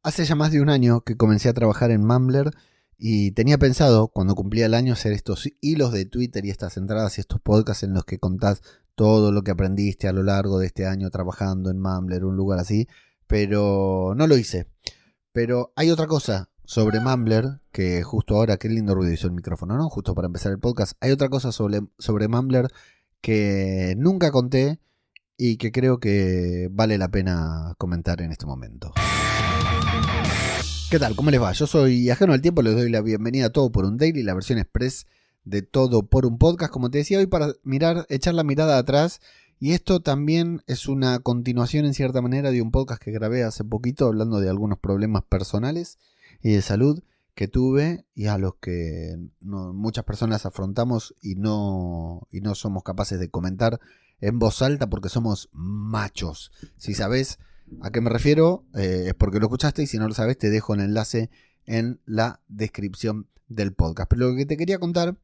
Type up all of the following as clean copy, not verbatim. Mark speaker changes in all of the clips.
Speaker 1: Hace ya más de un año que comencé a trabajar en Mumbler y tenía pensado, cuando cumplía el año, hacer estos hilos de Twitter y estas entradas y estos podcasts en los que contás todo lo que aprendiste a lo largo de este año trabajando en Mumbler, un lugar así, pero no lo hice. Pero hay otra cosa sobre Mumbler, que justo ahora, qué lindo ruido hizo el micrófono, ¿no? Justo para empezar el podcast. Hay otra cosa sobre Mumbler que nunca conté y que creo que vale la pena comentar en este momento. ¿Qué tal? ¿Cómo les va? Yo soy Ajeno al Tiempo, les doy la bienvenida a Todo por un Daily, la versión express de Todo por un Podcast, como te decía hoy, para echar la mirada atrás. Y esto también es una continuación en cierta manera de un podcast que grabé hace poquito hablando de algunos problemas personales y de salud que tuve y a los que muchas personas afrontamos y no somos capaces de comentar en voz alta porque somos machos. Si sabes ¿a qué me refiero? Es porque lo escuchaste y si no lo sabes te dejo el enlace en la descripción del podcast. Pero lo que te quería contar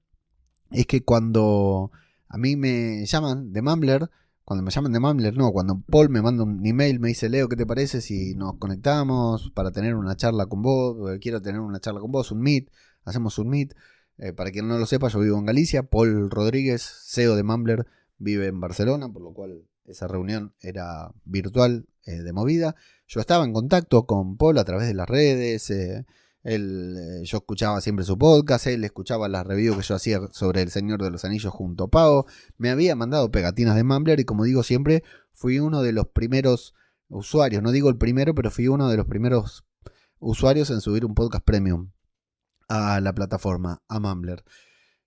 Speaker 1: es que cuando a mí me llaman de Mumbler, cuando Paul me manda un email, me dice, Leo, ¿qué te parece si nos conectamos para tener una charla con vos? Quiero tener una charla con vos, un meet, hacemos un meet. Para quien no lo sepa, yo vivo en Galicia, Paul Rodríguez, CEO de Mumbler, vive en Barcelona, por lo cual esa reunión era virtual de movida. Yo estaba en contacto con Paul a través de las redes. Yo escuchaba siempre su podcast. Él escuchaba las reviews que yo hacía sobre El Señor de los Anillos junto a Pau. Me había mandado pegatinas de Mumbler y, como digo siempre, fui uno de los primeros usuarios. No digo el primero, pero fui uno de los primeros usuarios en subir un podcast premium a la plataforma, a Mumbler.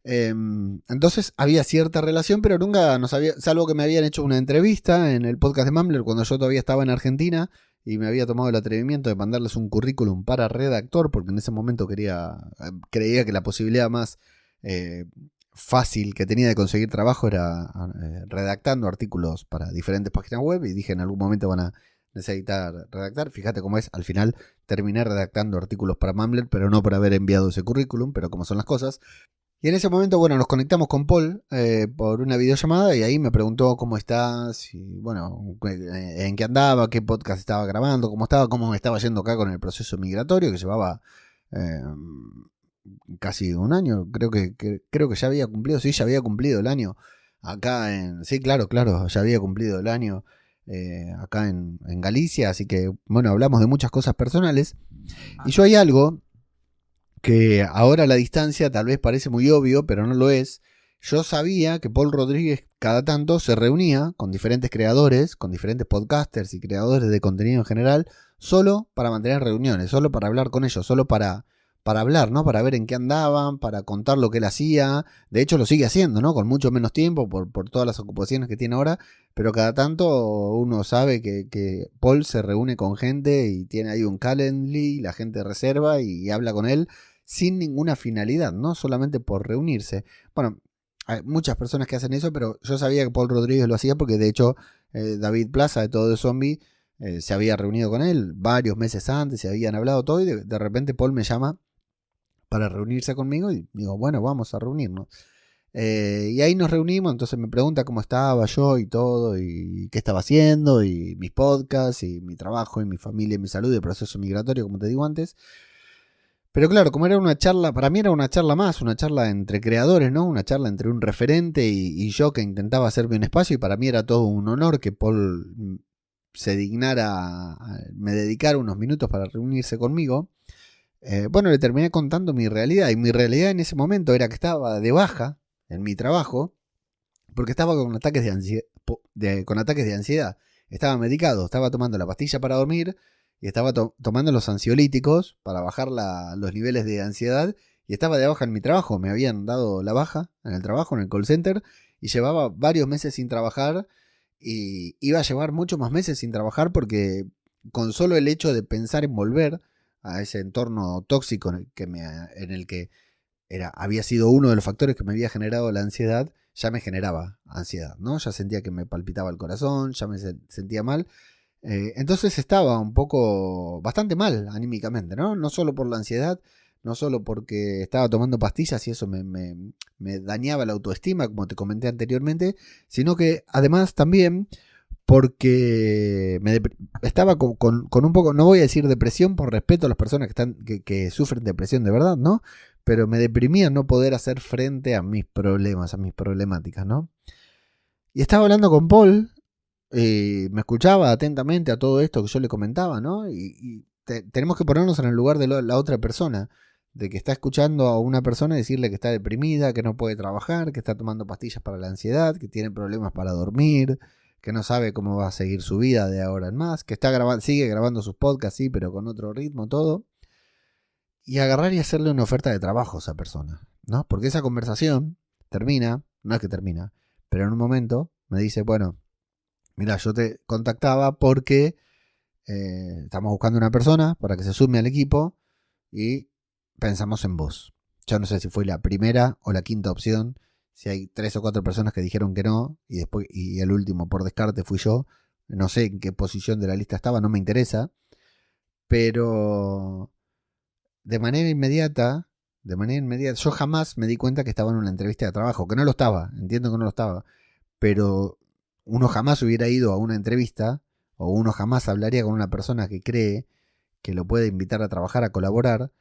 Speaker 1: Entonces había cierta relación, pero nunca nos había, salvo que me habían hecho una entrevista en el podcast de Mumbler cuando yo todavía estaba en Argentina y me había tomado el atrevimiento de mandarles un currículum para redactor, porque en ese momento creía que la posibilidad más fácil que tenía de conseguir trabajo era redactando artículos para diferentes páginas web, y dije, en algún momento van a necesitar redactar. Fíjate cómo es, al final terminé redactando artículos para Mumbler, pero no por haber enviado ese currículum, pero como son las cosas. Y en ese momento, bueno, nos conectamos con Paul por una videollamada y ahí me preguntó cómo estás y, bueno, en qué andaba, qué podcast estaba grabando, cómo me estaba yendo acá con el proceso migratorio que llevaba casi un año. Creo que ya había cumplido, sí, ya había cumplido el año acá sí, claro, ya había cumplido el año acá en Galicia. Así que, bueno, hablamos de muchas cosas personales. Y yo hay algo que ahora a la distancia tal vez parece muy obvio, pero no lo es. Yo sabía que Paul Rodríguez cada tanto se reunía con diferentes creadores, con diferentes podcasters y creadores de contenido en general, solo para mantener reuniones, solo para hablar con ellos, solo para hablar, ¿no? Para ver en qué andaban, para contar lo que él hacía. De hecho lo sigue haciendo, ¿no? Con mucho menos tiempo por todas las ocupaciones que tiene ahora, pero cada tanto uno sabe que Paul se reúne con gente y tiene ahí un Calendly, la gente reserva y habla con él sin ninguna finalidad, ¿no? Solamente por reunirse. Bueno, hay muchas personas que hacen eso, pero yo sabía que Paul Rodríguez lo hacía porque de hecho David Plaza de Todo de Zombie se había reunido con él varios meses antes, se habían hablado todo y de repente Paul me llama para reunirse conmigo y digo, bueno, vamos a reunirnos. Y ahí nos reunimos, entonces me pregunta cómo estaba yo y todo, y qué estaba haciendo, y mis podcasts, y mi trabajo, y mi familia, y mi salud, y el proceso migratorio, como te digo antes. Pero claro, como era una charla, para mí era una charla más, una charla entre creadores, ¿no? Una charla entre un referente y yo que intentaba hacerme un espacio, y para mí era todo un honor que Paul se dignara, me dedicara unos minutos para reunirse conmigo. Bueno, le terminé contando mi realidad, y mi realidad en ese momento era que estaba de baja en mi trabajo porque estaba con ataques de ansiedad. Estaba medicado, estaba tomando la pastilla para dormir y estaba tomando los ansiolíticos para bajar los niveles de ansiedad, y estaba de baja en mi trabajo. Me habían dado la baja en el trabajo, en el call center, y llevaba varios meses sin trabajar y iba a llevar muchos más meses sin trabajar porque con solo el hecho de pensar en volver a ese entorno tóxico en el que había sido uno de los factores que me había generado la ansiedad, ya me generaba ansiedad, ¿no? Ya sentía que me palpitaba el corazón, ya me sentía mal. Entonces estaba un poco, bastante mal anímicamente, ¿no? No solo por la ansiedad, no solo porque estaba tomando pastillas y eso me dañaba la autoestima, como te comenté anteriormente, sino que además también porque estaba con un poco, no voy a decir depresión por respeto a las personas que sufren depresión de verdad, ¿no? Pero me deprimía no poder hacer frente a mis problemas, a mis problemáticas, ¿no? Y estaba hablando con Paul, me escuchaba atentamente a todo esto que yo le comentaba, ¿no? Y tenemos que ponernos en el lugar de la otra persona, de que está escuchando a una persona y decirle que está deprimida, que no puede trabajar, que está tomando pastillas para la ansiedad, que tiene problemas para dormir, que no sabe cómo va a seguir su vida de ahora en más, que sigue grabando sus podcasts, sí, pero con otro ritmo, todo. Y agarrar y hacerle una oferta de trabajo a esa persona, ¿no? Porque esa conversación termina, no es que termina, pero en un momento me dice, bueno, mira, yo te contactaba porque estamos buscando una persona para que se sume al equipo y pensamos en vos. Yo no sé si fue la primera o la quinta opción, si hay 3 o 4 personas que dijeron que no y el último por descarte fui yo. No sé en qué posición de la lista estaba, no me interesa, pero de manera inmediata, yo jamás me di cuenta que estaba en una entrevista de trabajo, que no lo estaba, entiendo que no lo estaba, pero uno jamás hubiera ido a una entrevista o uno jamás hablaría con una persona que cree que lo puede invitar a trabajar, a colaborar,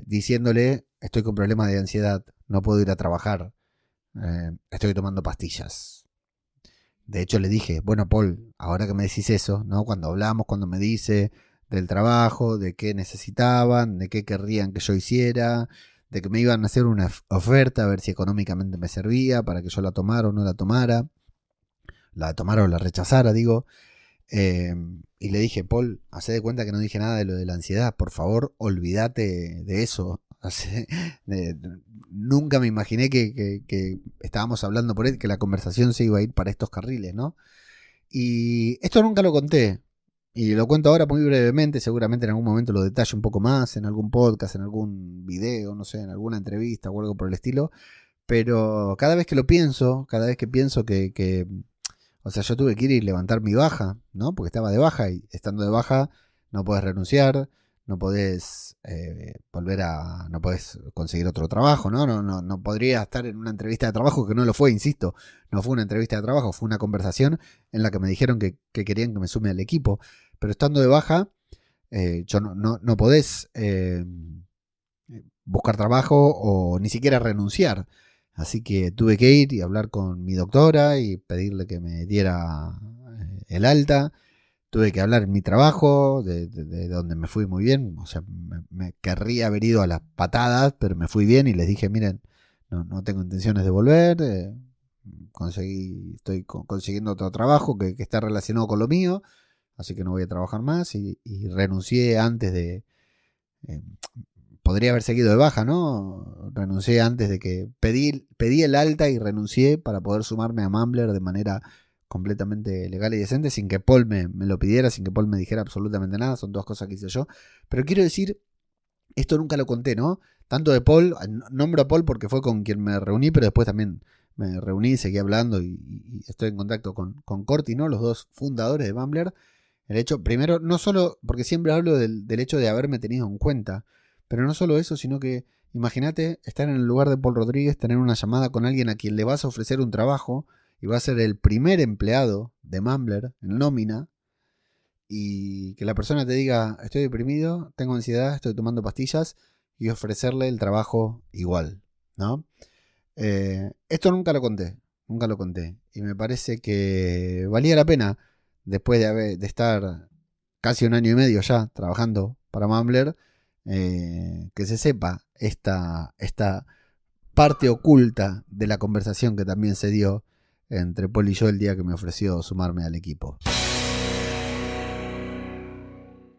Speaker 1: diciéndole, estoy con problemas de ansiedad, no puedo ir a trabajar, estoy tomando pastillas. De hecho le dije, bueno Paul, ahora que me decís eso, ¿no? Cuando hablamos, cuando me dice del trabajo, de qué necesitaban, de qué querrían que yo hiciera, de que me iban a hacer una oferta a ver si económicamente me servía para que yo la tomara o no la tomara, la tomara o la rechazara, digo. Y le dije, Paul, hacé de cuenta que no dije nada de lo de la ansiedad, por favor, olvídate de eso. Nunca me imaginé que estábamos hablando por él, que la conversación se iba a ir para estos carriles, ¿no? Y esto nunca lo conté. Y lo cuento ahora muy brevemente, seguramente en algún momento lo detalle un poco más, en algún podcast, en algún video, no sé, en alguna entrevista o algo por el estilo. Pero cada vez que lo pienso, cada vez que pienso o sea, yo tuve que ir y levantar mi baja, ¿no? Porque estaba de baja y estando de baja no podés renunciar, no podés no podés conseguir otro trabajo, ¿no? No podría estar en una entrevista de trabajo, que no lo fue, insisto, no fue una entrevista de trabajo, fue una conversación en la que me dijeron que querían que me sume al equipo. Pero estando de baja, yo no podés buscar trabajo o ni siquiera renunciar. Así que tuve que ir y hablar con mi doctora y pedirle que me diera el alta. Tuve que hablar en mi trabajo, de donde me fui muy bien. O sea, me querría haber ido a las patadas, pero me fui bien y les dije, miren, no tengo intenciones de volver. Estoy consiguiendo otro trabajo que está relacionado con lo mío, así que no voy a trabajar más. Y renuncié antes de... eh, podría haber seguido de baja, ¿no? Renuncié antes de que... Pedí el alta y renuncié para poder sumarme a Mumbler de manera completamente legal y decente, sin que Paul me lo pidiera, sin que Paul me dijera absolutamente nada. Son 2 cosas que hice yo. Pero quiero decir, esto nunca lo conté, ¿no? Tanto de Paul, nombro a Paul porque fue con quien me reuní, pero después también me reuní, seguí hablando y estoy en contacto con Corti, ¿no? Los 2 fundadores de Mumbler. El hecho, primero, no solo, porque siempre hablo del hecho de haberme tenido en cuenta, pero no solo eso, sino que imagínate estar en el lugar de Paul Rodríguez, tener una llamada con alguien a quien le vas a ofrecer un trabajo y va a ser el primer empleado de Mumbler en nómina y que la persona te diga, estoy deprimido, tengo ansiedad, estoy tomando pastillas y ofrecerle el trabajo igual, ¿no? Esto nunca lo conté y me parece que valía la pena después de estar casi 1 año y medio ya trabajando para Mumbler, que se sepa esta parte oculta de la conversación que también se dio entre Paul y yo el día que me ofreció sumarme al equipo.